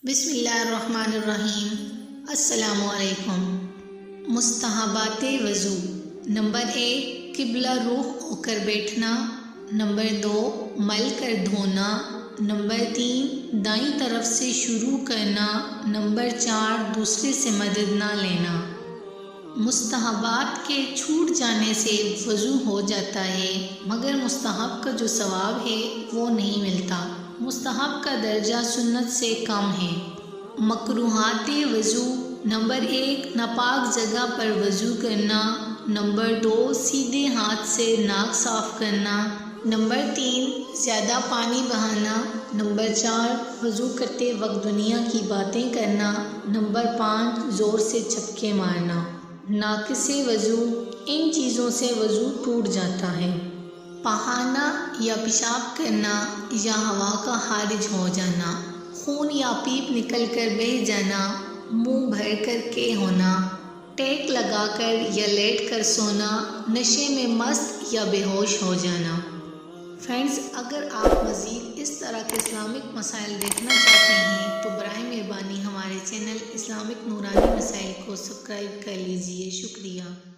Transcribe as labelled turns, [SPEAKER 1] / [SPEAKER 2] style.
[SPEAKER 1] بسم اللہ الرحمن الرحیم۔ السلام علیکم۔ مستحبات وضو۔ نمبر 1 قبلہ رخ ہو کر بیٹھنا۔ نمبر 2 مل کر دھونا۔ نمبر 3 دائیں طرف سے شروع کرنا۔ نمبر 4 دوسرے سے مدد نہ لینا۔ مستحبات کے چھوٹ جانے سے وضو ہو جاتا ہے، مگر مستحب کا جو ثواب ہے وہ نہیں ملتا۔ مستحب کا درجہ سنت سے کم ہے۔ مکروہات وضو۔ نمبر 1 ناپاک جگہ پر وضو کرنا۔ نمبر 2 سیدھے ہاتھ سے ناک صاف کرنا۔ نمبر 3 زیادہ پانی بہانا۔ نمبر 4 وضو کرتے وقت دنیا کی باتیں کرنا۔ نمبر 5 زور سے چپکے مارنا۔ ناقص وضو۔ ان چیزوں سے وضو ٹوٹ جاتا ہے: پہانا یا پیشاب کرنا یا ہوا کا خارج ہو جانا، خون یا پیپ نکل کر بہہ جانا، منہ بھر کر کے ہونا، ٹیک لگا کر یا لیٹ کر سونا، نشے میں مست یا بے ہوش ہو جانا۔ فرینڈز، اگر آپ مزید اس طرح کے اسلامک مسائل دیکھنا چاہتے ہیں تو برائے مہربانی ہمارے چینل اسلامک نورانی مسائل کو سبسکرائب کر لیجئے۔ شکریہ۔